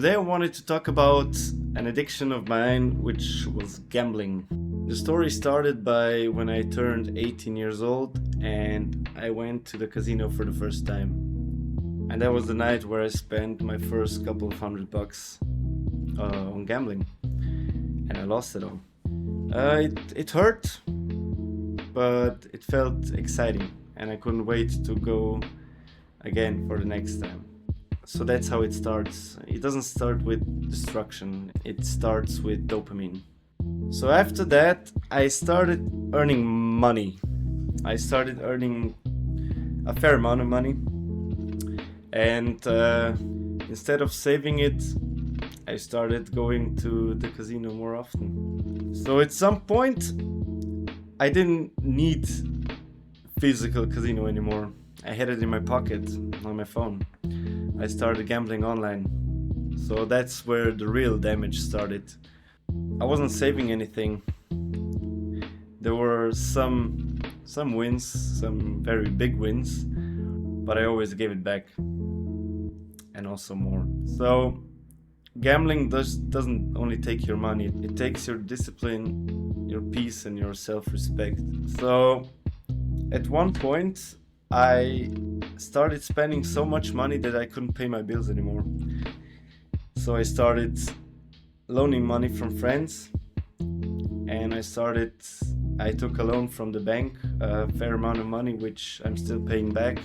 Today I wanted to talk about an addiction of mine, which was gambling. The story started by when I turned 18 years old and I went to the casino for the first time. And that was the night where I spent my first couple of $100 on gambling. And I lost it all. It hurt, but it felt exciting and I couldn't wait to go again for the next time. So that's how it starts. It doesn't start with destruction, it starts with dopamine. So after that, I started earning money. I started earning a fair amount of money. And instead of saving it, I started going to the casino more often. So at some point, I didn't need physical casino anymore. I had it in my pocket on my phone. I started gambling online. So that's where the real damage started. I wasn't saving anything. There were some wins, some very big wins, but I always gave it back. And also more. So gambling doesn't only take your money, it takes your discipline, your peace and your self-respect. So at one point I started spending so much money that I couldn't pay my bills anymore. So I started loaning money from friends and I took a loan from the bank, a fair amount of money which I'm still paying back.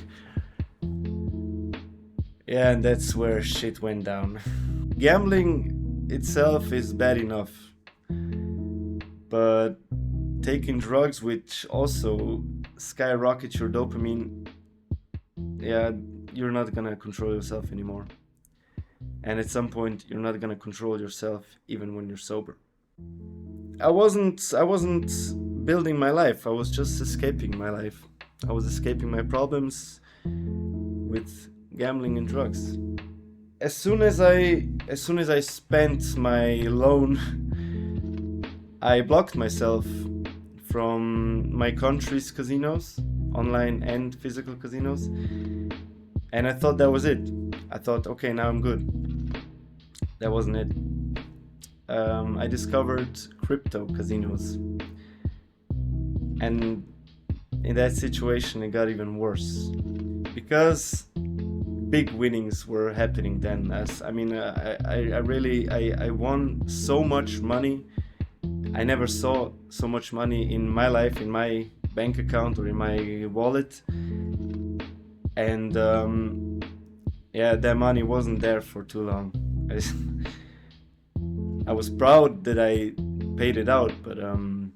Yeah, and that's where shit went down. Gambling itself is bad enough, but taking drugs which also skyrocket your dopamine, yeah, you're not gonna control yourself anymore. And at some point, you're not gonna control yourself even when you're sober. I wasn't building my life. I was just escaping my life. I was escaping my problems with gambling and drugs. As soon as I spent my loan, I blocked myself from my country's casinos, online and physical casinos, and I thought that was it. I thought, okay, now I'm good. That wasn't it. I discovered crypto casinos, and in that situation it got even worse because big winnings were happening then. I won so much money. I never saw so much money in my life, in my bank account or in my wallet. And that money wasn't there for too long. I was proud that I paid it out, but 10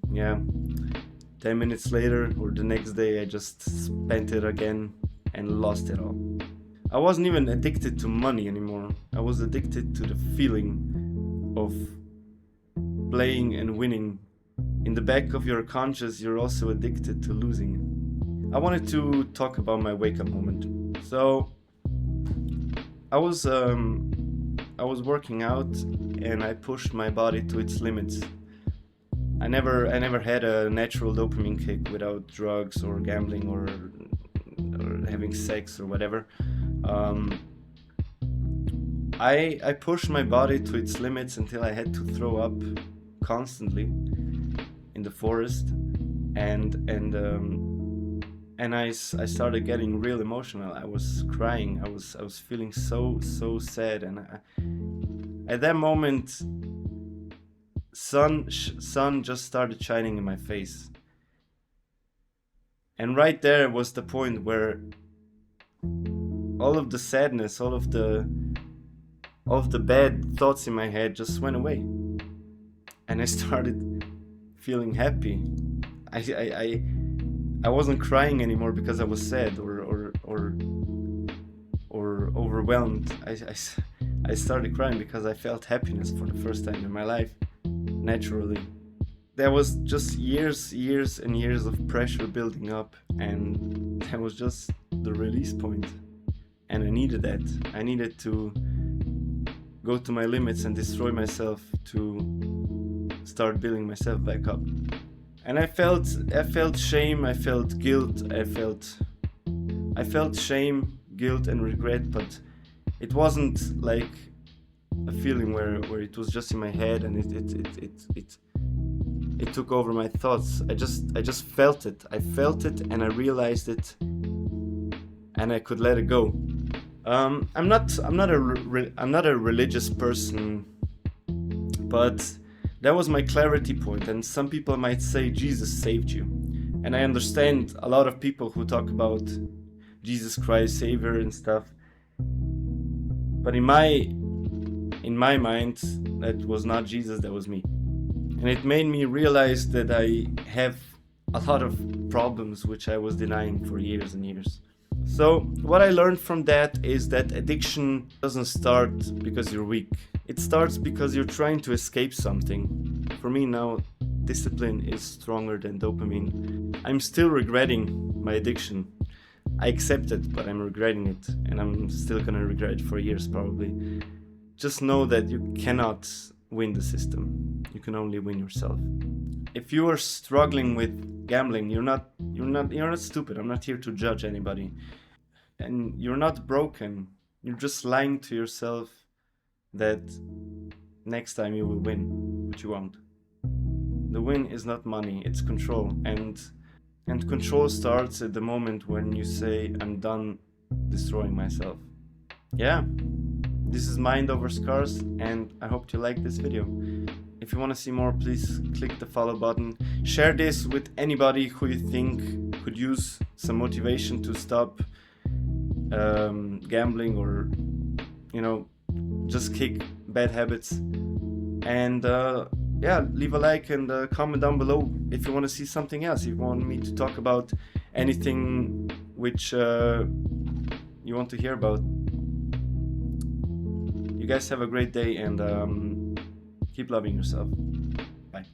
minutes later or the next day I just spent it again and lost it all. I wasn't even addicted to money anymore. I was addicted to the feeling of playing and winning. In the back of your conscious, you're also addicted to losing. I wanted to talk about my wake-up moment. So I was working out and I pushed my body to its limits. I never had a natural dopamine kick without drugs or gambling or having sex or whatever. I pushed my body to its limits until I had to throw up constantly in the forest, and I started getting real emotional. I was crying. I was feeling so sad, and at that moment, sun just started shining in my face, and right there was the point where all of the sadness, all of the bad thoughts in my head just went away, and I started feeling happy. I wasn't crying anymore because I was sad or overwhelmed. I started crying because I felt happiness for the first time in my life, naturally. There was just years and years of pressure building up, and that was just the release point. And I needed that. I needed to go to my limits and destroy myself to start building myself back up. And I felt shame, I felt guilt, I felt shame, guilt and regret, but it wasn't like a feeling where it was just in my head, and it took over my thoughts. I just felt it. I felt it, and I realized it, and I could let it go. I'm not a religious person, but that was my clarity point. And some people might say Jesus saved you, and I understand a lot of people who talk about Jesus Christ Savior and stuff. But in my mind, that was not Jesus, that was me. And it made me realize that I have a lot of problems which I was denying for years and years. So what I learned from that is that addiction doesn't start because you're weak. It starts because you're trying to escape something. For me now, discipline is stronger than dopamine. I'm still regretting my addiction. I accept it, but I'm regretting it, and I'm still gonna regret it for years probably. Just know that you cannot win the system. You can only win yourself. If you are struggling with gambling, you're not stupid. I'm not here to judge anybody. And you're not broken. You're just lying to yourself that next time you will win, but you won't. The win is not money, it's control. And control starts at the moment when you say, I'm done destroying myself. Yeah, this is Mind Over Scars, and I hope you like this video. If you want to see more, please click the follow button. Share this with anybody who you think could use some motivation to stop gambling, or just kick bad habits. And yeah, leave a like and comment down below if you want to see something else. If you want me to talk about anything which you want to hear about. You guys have a great day, and keep loving yourself. Bye.